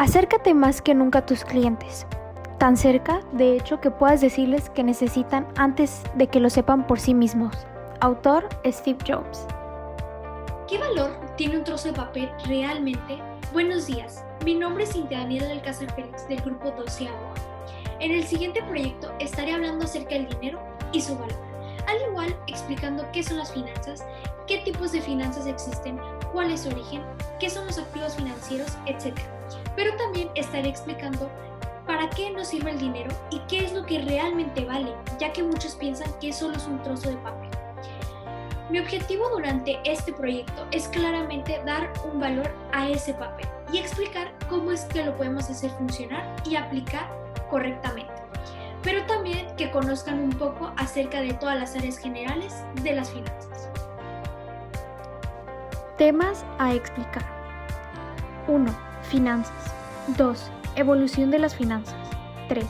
Acércate más que nunca a tus clientes, tan cerca, de hecho, que puedas decirles que necesitan antes de que lo sepan por sí mismos. Autor Steve Jobs. ¿Qué valor tiene un trozo de papel realmente? Buenos días, mi nombre es Cintia Daniela del Alcázar Félix del grupo 12avo. En el siguiente proyecto estaré hablando acerca del dinero y su valor, al igual explicando qué son las finanzas, qué tipos de finanzas existen, cuál es su origen, qué son los activos financieros, etc. Pero también estaré explicando para qué nos sirve el dinero y qué es lo que realmente vale, ya que muchos piensan que solo es un trozo de papel. Mi objetivo durante este proyecto es claramente dar un valor a ese papel y explicar cómo es que lo podemos hacer funcionar y aplicar correctamente, pero también que conozcan un poco acerca de todas las áreas generales de las finanzas. Temas a explicar. 1. Finanzas. 2. Evolución de las finanzas. 3.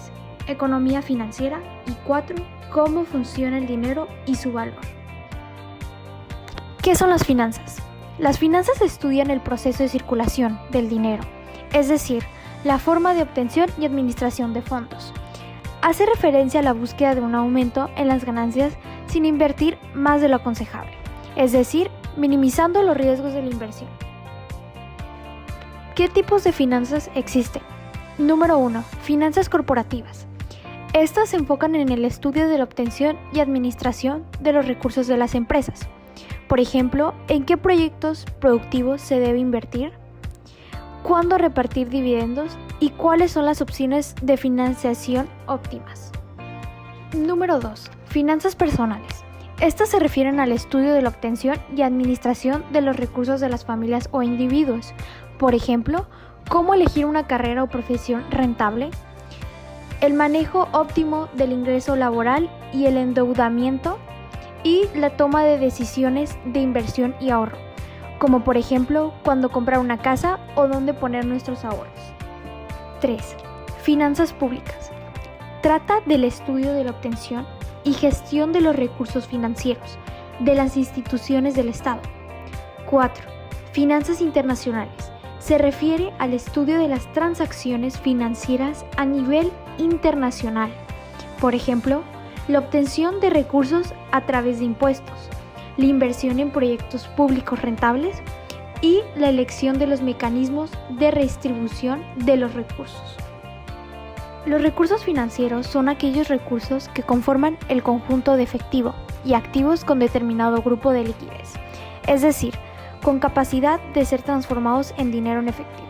Economía financiera. Y 4. Cómo funciona el dinero y su valor. ¿Qué son las finanzas? Las finanzas estudian el proceso de circulación del dinero, es decir, la forma de obtención y administración de fondos. Hace referencia a la búsqueda de un aumento en las ganancias sin invertir más de lo aconsejable, es decir, minimizando los riesgos de la inversión. ¿Qué tipos de finanzas existen? Número 1. Finanzas corporativas. Estas se enfocan en el estudio de la obtención y administración de los recursos de las empresas. Por ejemplo, ¿en qué proyectos productivos se debe invertir? ¿Cuándo repartir dividendos? ¿Y cuáles son las opciones de financiación óptimas? Número 2. Finanzas personales. Estas se refieren al estudio de la obtención y administración de los recursos de las familias o individuos. Por ejemplo, ¿cómo elegir una carrera o profesión rentable? El manejo óptimo del ingreso laboral y el endeudamiento y la toma de decisiones de inversión y ahorro, como por ejemplo cuándo comprar una casa o dónde poner nuestros ahorros. 3. Finanzas públicas. Trata del estudio de la obtención y gestión de los recursos financieros de las instituciones del Estado. 4. Finanzas internacionales. Se refiere al estudio de las transacciones financieras a nivel internacional. Por ejemplo, la obtención de recursos a través de impuestos, la inversión en proyectos públicos rentables y la elección de los mecanismos de redistribución de los recursos. Los recursos financieros son aquellos recursos que conforman el conjunto de efectivo y activos con determinado grupo de liquidez, es decir, con capacidad de ser transformados en dinero en efectivo.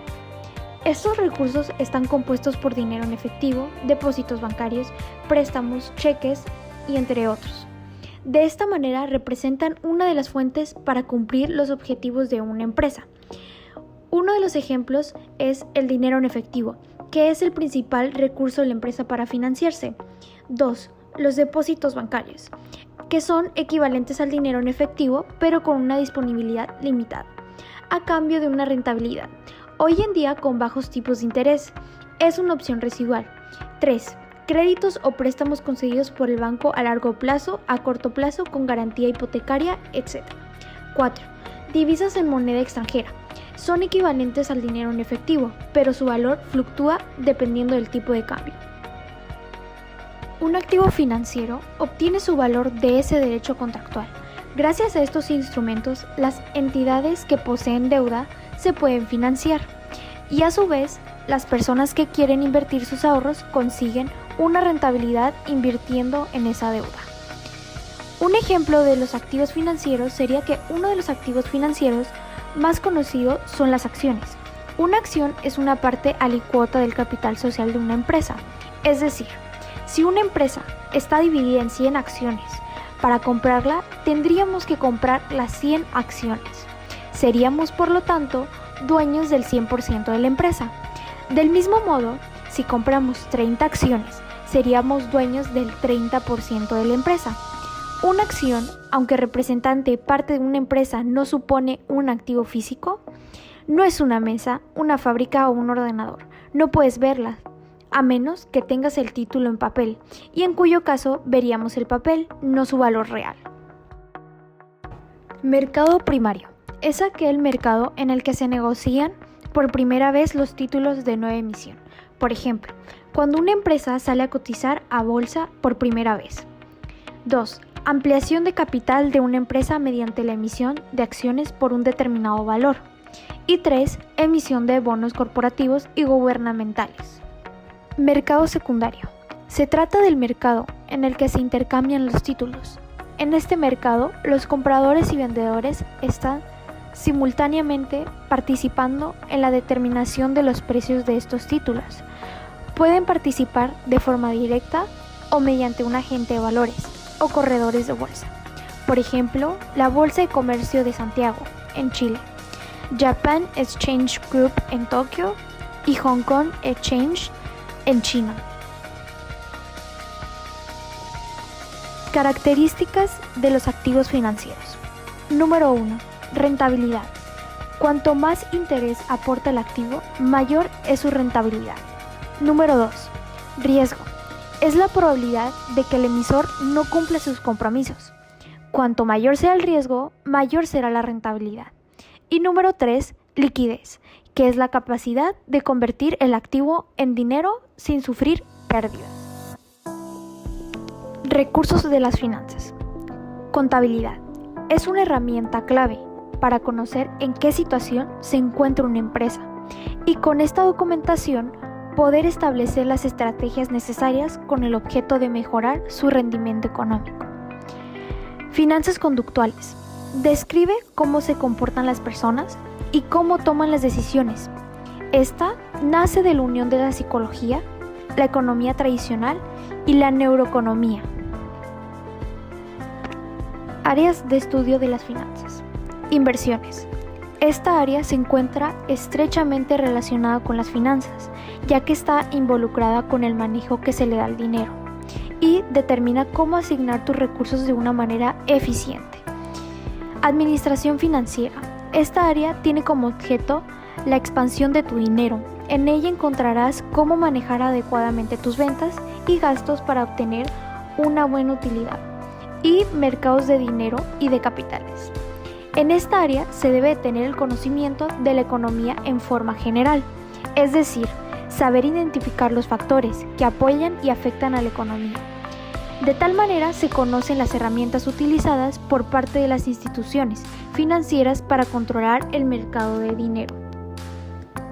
Estos recursos están compuestos por dinero en efectivo, depósitos bancarios, préstamos, cheques y entre otros. De esta manera representan una de las fuentes para cumplir los objetivos de una empresa. Uno de los ejemplos es el dinero en efectivo, que es el principal recurso de la empresa para financiarse. 2. Los depósitos bancarios, que son equivalentes al dinero en efectivo, pero con una disponibilidad limitada, a cambio de una rentabilidad. Hoy en día con bajos tipos de interés, es una opción residual. 3. Créditos o préstamos concedidos por el banco a largo plazo, a corto plazo, con garantía hipotecaria, etc. 4. Divisas en moneda extranjera. Son equivalentes al dinero en efectivo, pero su valor fluctúa dependiendo del tipo de cambio. Un activo financiero obtiene su valor de ese derecho contractual. Gracias a estos instrumentos, las entidades que poseen deuda se pueden financiar y a su vez las personas que quieren invertir sus ahorros consiguen una rentabilidad invirtiendo en esa deuda. Un ejemplo de los activos financieros sería que uno de los activos financieros más conocidos son las acciones. Una acción es una parte alicuota del capital social de una empresa, es decir, si una empresa está dividida en 100 acciones, para comprarla tendríamos que comprar las 100 acciones. Seríamos, por lo tanto, dueños del 100% de la empresa. Del mismo modo, si compramos 30 acciones, seríamos dueños del 30% de la empresa. Una acción, aunque representante parte de una empresa no supone un activo físico, no es una mesa, una fábrica o un ordenador. No puedes verla, a menos que tengas el título en papel, y en cuyo caso veríamos el papel, no su valor real. Mercado primario. Es aquel mercado en el que se negocian por primera vez los títulos de nueva emisión. Por ejemplo, cuando una empresa sale a cotizar a bolsa por primera vez. 2. Ampliación de capital de una empresa mediante la emisión de acciones por un determinado valor. Y 3. Emisión de bonos corporativos y gubernamentales. Mercado secundario. Se trata del mercado en el que se intercambian los títulos. En este mercado, los compradores y vendedores están simultáneamente participando en la determinación de los precios de estos títulos. Pueden participar de forma directa o mediante un agente de valores o corredores de bolsa. Por ejemplo, la Bolsa de Comercio de Santiago, en Chile, Japan Exchange Group en Tokio y Hong Kong Exchange en China. Características de los activos financieros. Número 1. Rentabilidad. Cuanto más interés aporta el activo, mayor es su rentabilidad. Número 2. Riesgo. Es la probabilidad de que el emisor no cumpla sus compromisos. Cuanto mayor sea el riesgo, mayor será la rentabilidad. Y número 3. Liquidez, que es la capacidad de convertir el activo en dinero sin sufrir pérdidas. Recursos de las finanzas. Contabilidad. Es una herramienta clave para conocer en qué situación se encuentra una empresa y con esta documentación poder establecer las estrategias necesarias con el objeto de mejorar su rendimiento económico. Finanzas conductuales. Describe cómo se comportan las personas y cómo toman las decisiones. Esta nace de la unión de la psicología, la economía tradicional y la neuroeconomía. Áreas de estudio de las finanzas. Inversiones. Esta área se encuentra estrechamente relacionada con las finanzas, ya que está involucrada con el manejo que se le da al dinero y determina cómo asignar tus recursos de una manera eficiente. Administración financiera. Esta área tiene como objeto la expansión de tu dinero. En ella encontrarás cómo manejar adecuadamente tus ventas y gastos para obtener una buena utilidad. Y mercados de dinero y de capitales. En esta área se debe tener el conocimiento de la economía en forma general, es decir, saber identificar los factores que apoyan y afectan a la economía. De tal manera se conocen las herramientas utilizadas por parte de las instituciones financieras para controlar el mercado de dinero.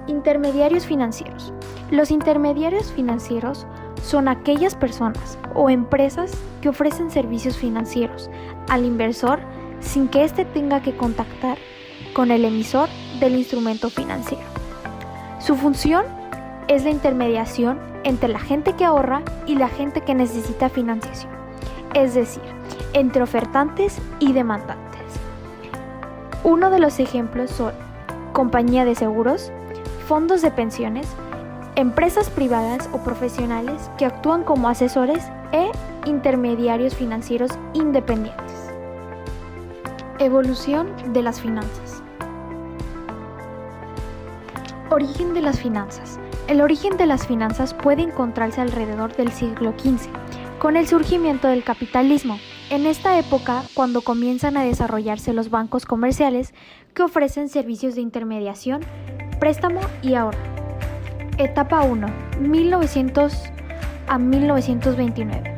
Intermediarios financieros. Los intermediarios financieros son aquellas personas o empresas que ofrecen servicios financieros al inversor sin que éste tenga que contactar con el emisor del instrumento financiero. Su función es la intermediación entre la gente que ahorra y la gente que necesita financiación, es decir, entre ofertantes y demandantes. Uno de los ejemplos son compañía de seguros, fondos de pensiones, empresas privadas o profesionales que actúan como asesores e intermediarios financieros independientes. Evolución de las finanzas. Origen de las finanzas. El origen de las finanzas puede encontrarse alrededor del siglo XV, con el surgimiento del capitalismo. En esta época, cuando comienzan a desarrollarse los bancos comerciales que ofrecen servicios de intermediación, préstamo y ahorro. Etapa 1, 1900 a 1929.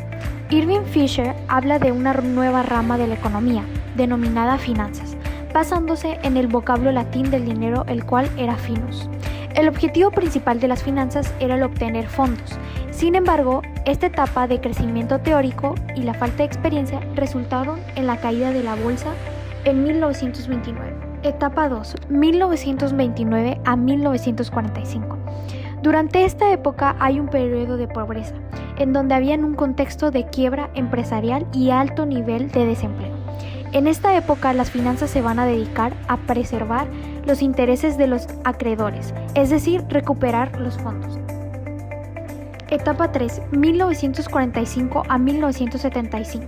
Irving Fisher habla de una nueva rama de la economía, denominada finanzas, basándose en el vocablo latín del dinero, el cual era finus. El objetivo principal de las finanzas era el obtener fondos. Sin embargo, esta etapa de crecimiento teórico y la falta de experiencia resultaron en la caída de la bolsa en 1929. Etapa 2, 1929 a 1945. Durante esta época hay un periodo de pobreza, en donde había un contexto de quiebra empresarial y alto nivel de desempleo. En esta época las finanzas se van a dedicar a preservar los intereses de los acreedores, es decir, recuperar los fondos. Etapa 3, 1945 a 1975.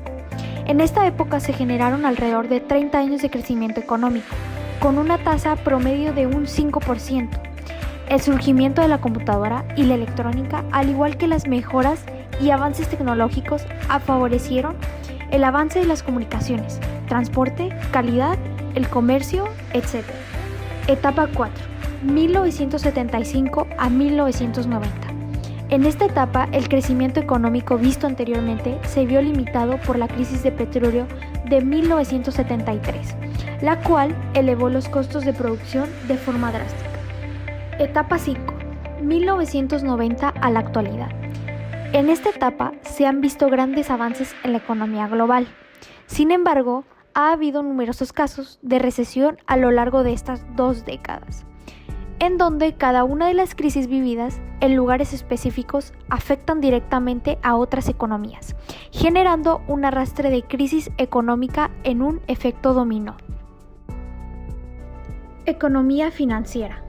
En esta época se generaron alrededor de 30 años de crecimiento económico, con una tasa promedio de un 5%. El surgimiento de la computadora y la electrónica, al igual que las mejoras y avances tecnológicos, favorecieron el avance de las comunicaciones, transporte, calidad, el comercio, etc. Etapa 4, 1975 a 1990. En esta etapa, el crecimiento económico visto anteriormente se vio limitado por la crisis de petróleo de 1973, la cual elevó los costos de producción de forma drástica. Etapa 5. 1990 a la actualidad. En esta etapa se han visto grandes avances en la economía global. Sin embargo, ha habido numerosos casos de recesión a lo largo de estas 2 décadas, en donde cada una de las crisis vividas en lugares específicos afectan directamente a otras economías, generando un arrastre de crisis económica en un efecto dominó. Economía financiera.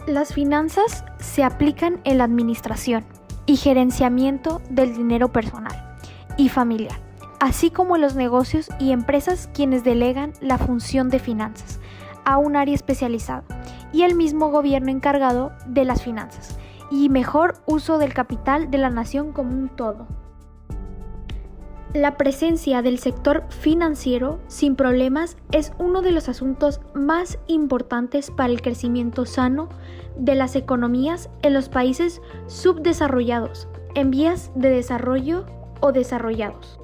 Las finanzas se aplican en la administración y gerenciamiento del dinero personal y familiar, así como en los negocios y empresas quienes delegan la función de finanzas a un área especializada y el mismo gobierno encargado de las finanzas y mejor uso del capital de la nación como un todo. La presencia del sector financiero sin problemas es uno de los asuntos más importantes para el crecimiento sano de las economías en los países subdesarrollados, en vías de desarrollo o desarrollados.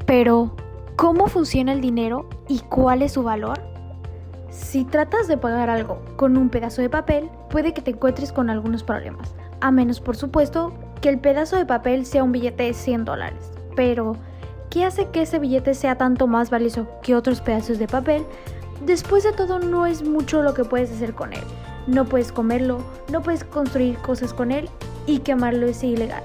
Pero, ¿cómo funciona el dinero y cuál es su valor? Si tratas de pagar algo con un pedazo de papel, puede que te encuentres con algunos problemas, a menos por supuesto que el pedazo de papel sea un billete de $100. Pero, ¿qué hace que ese billete sea tanto más valioso que otros pedazos de papel? Después de todo, no es mucho lo que puedes hacer con él. No puedes comerlo, no puedes construir cosas con él y quemarlo es ilegal.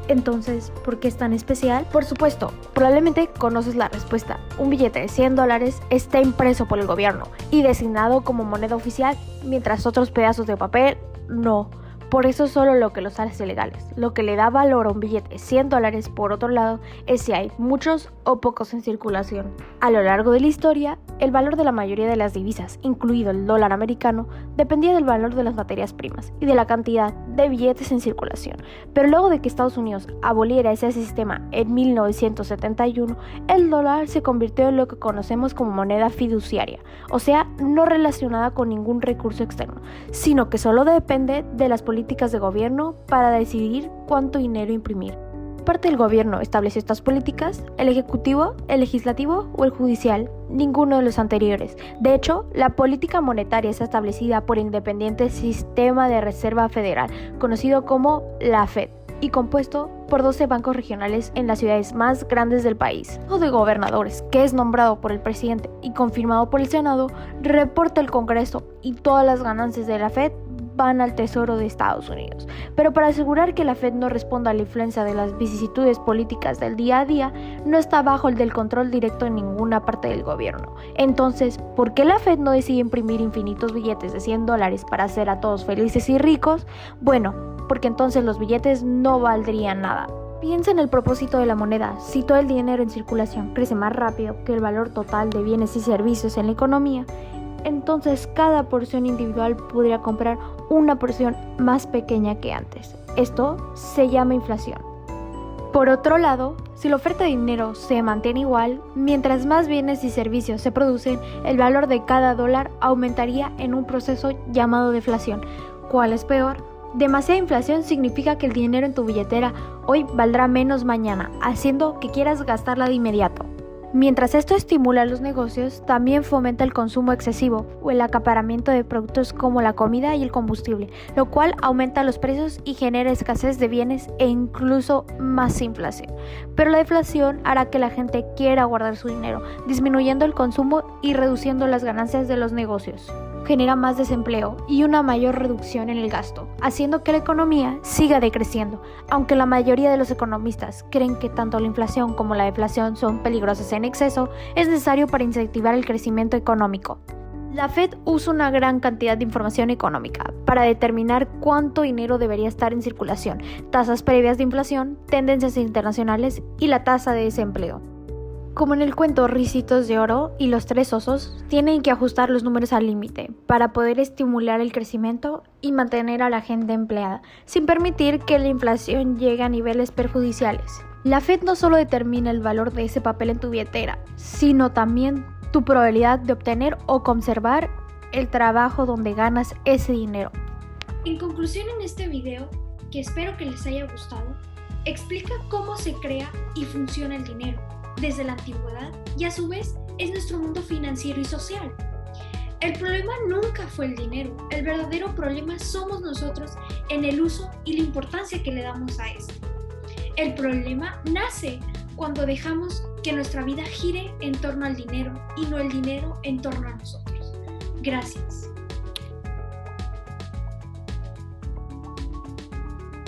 Entonces, ¿por qué es tan especial? Por supuesto, probablemente conoces la respuesta. Un billete de $100 está impreso por el gobierno y designado como moneda oficial, mientras otros pedazos de papel no. Por eso solo lo que los hace ilegales. Lo que le da valor a un billete de $100, por otro lado, es si hay muchos o pocos en circulación. A lo largo de la historia, el valor de la mayoría de las divisas, incluido el dólar americano, dependía del valor de las materias primas y de la cantidad de billetes en circulación. Pero luego de que Estados Unidos aboliera ese sistema en 1971, el dólar se convirtió en lo que conocemos como moneda fiduciaria, o sea, no relacionada con ningún recurso externo, sino que solo depende de las políticas de gobierno para decidir cuánto dinero imprimir. Parte del gobierno estableció estas políticas, el ejecutivo, el legislativo o el judicial, ninguno de los anteriores. De hecho, la política monetaria está establecida por el independiente Sistema de Reserva Federal, conocido como la Fed, y compuesto por 12 bancos regionales en las ciudades más grandes del país. O de gobernadores, que es nombrado por el presidente y confirmado por el Senado, reporta el Congreso y todas las ganancias de la Fed van al Tesoro de Estados Unidos. Pero para asegurar que la Fed no responda a la influencia de las vicisitudes políticas del día a día, no está bajo el del control directo en ninguna parte del gobierno. Entonces, ¿por qué la Fed no decide imprimir infinitos billetes de $100 para hacer a todos felices y ricos? Bueno, porque entonces los billetes no valdrían nada. Piensa en el propósito de la moneda. Si todo el dinero en circulación crece más rápido que el valor total de bienes y servicios en la economía, entonces cada porción individual podría comprar una porción más pequeña que antes. Esto se llama inflación. Por otro lado, si la oferta de dinero se mantiene igual, mientras más bienes y servicios se producen, el valor de cada dólar aumentaría en un proceso llamado deflación. ¿Cuál es peor? Demasiada inflación significa que el dinero en tu billetera hoy valdrá menos mañana, haciendo que quieras gastarla de inmediato. Mientras esto estimula los negocios, también fomenta el consumo excesivo o el acaparamiento de productos como la comida y el combustible, lo cual aumenta los precios y genera escasez de bienes e incluso más inflación. Pero la deflación hará que la gente quiera guardar su dinero, disminuyendo el consumo y reduciendo las ganancias de los negocios. Genera más desempleo y una mayor reducción en el gasto, haciendo que la economía siga decreciendo, aunque la mayoría de los economistas creen que tanto la inflación como la deflación son peligrosas en exceso, es necesario para incentivar el crecimiento económico. La Fed usa una gran cantidad de información económica para determinar cuánto dinero debería estar en circulación, tasas previas de inflación, tendencias internacionales y la tasa de desempleo. Como en el cuento Ricitos de Oro y los tres osos, tienen que ajustar los números al límite para poder estimular el crecimiento y mantener a la gente empleada, sin permitir que la inflación llegue a niveles perjudiciales. La Fed no solo determina el valor de ese papel en tu billetera, sino también tu probabilidad de obtener o conservar el trabajo donde ganas ese dinero. En conclusión, en este video, que espero que les haya gustado, explica cómo se crea y funciona el dinero desde la antigüedad y a su vez es nuestro mundo financiero y social. El problema nunca fue el dinero, el verdadero problema somos nosotros en el uso y la importancia que le damos a esto. El problema nace cuando dejamos que nuestra vida gire en torno al dinero y no el dinero en torno a nosotros. Gracias.